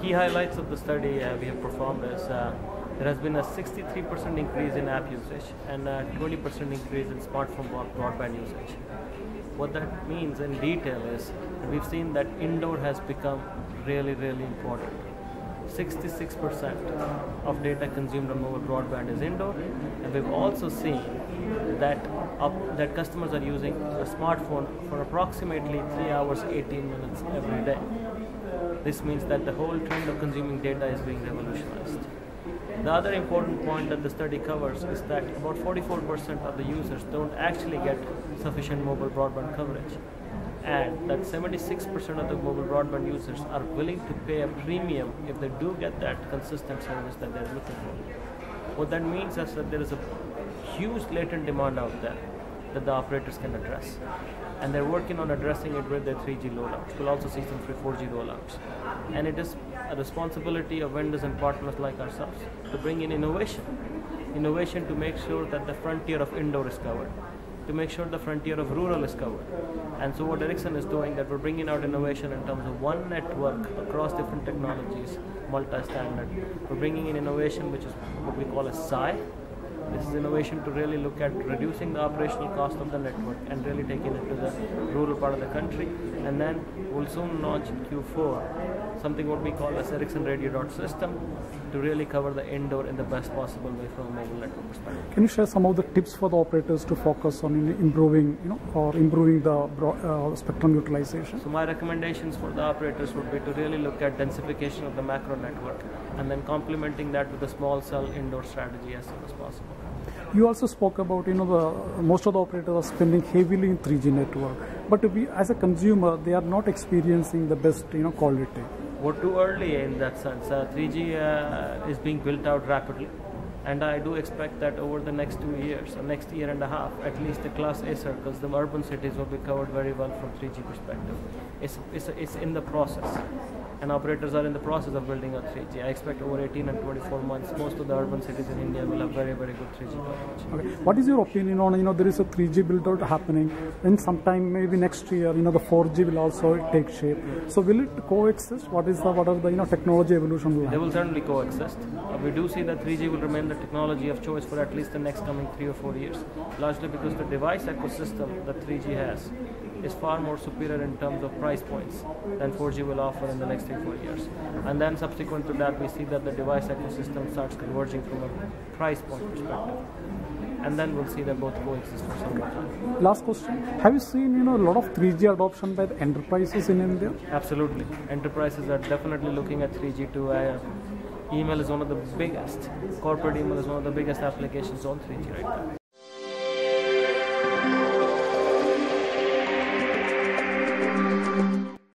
key highlights of the study we have performed is there has been a 63% increase in app usage and a 20% increase in smartphone broadband usage. What that means in detail is that we've seen that indoor has become really important. 66% of data consumed on mobile broadband is indoor, and we've also seen that that customers are using a smartphone for approximately 3 hours 18 minutes every day. This means that the whole trend of consuming data is being revolutionized. The other important point that the study covers is that about 44% of the users don't actually get sufficient mobile broadband coverage, and that 76% of the mobile broadband users are willing to pay a premium if they do get that consistent service that they're looking for. What that means is that there is a huge latent demand out there that the operators can address, and they're working on addressing it with their 3G rollouts. We'll also see some 4G rollouts, and it is a responsibility of vendors and partners like ourselves to bring in innovation to make sure that the frontier of indoor is covered, to make sure the frontier of rural is covered. And so what Ericsson is doing, that we're bringing out innovation in terms of one network across different technologies, multi-standard. We're bringing in innovation which is what we call a SI. This is innovation to really look at reducing the operational cost of the network and really taking it to the rural part of the country. And then we'll soon launch in Q4 something what we call as Ericsson Radio Dot System to really cover the indoor in the best possible way from a mobile network perspective. Can you share some of the tips for the operators to focus on improving, improving the spectrum utilization? So my recommendations for the operators would be to really look at densification of the macro network and then complementing that with a small cell indoor strategy as soon as possible. You also spoke about, most of the operators are spending heavily in 3G network, but as a consumer, they are not experiencing the best, quality. We're too early in that sense. 3G is being built out rapidly, and I do expect that over the next 2 years, or next year and a half, at least the Class A circles, the urban cities will be covered very well from 3G perspective. It's in the process, and operators are in the process of building out 3G. I expect over 18 and 24 months, most of the urban cities in India will have very good 3G coverage. Okay. What is your opinion on, there is a 3G build out happening, and sometime maybe next year, the 4G will also take shape. So will it coexist? What are the technology evolution? They will certainly coexist. We do see that 3G will remain the technology of choice for at least the next coming 3 or 4 years, largely because the device ecosystem that 3G has is far more superior in terms of price points than 4G will offer in the next 3-4 years. And then subsequent to that, we see that the device ecosystem starts converging from a price point perspective. And then we'll see them both coexist for some more time. Last question. Have you seen a lot of 3G adoption by the enterprises in India? Absolutely. Enterprises are definitely looking at 3G to email is one of the biggest, corporate email is one of the biggest applications on 3G right now.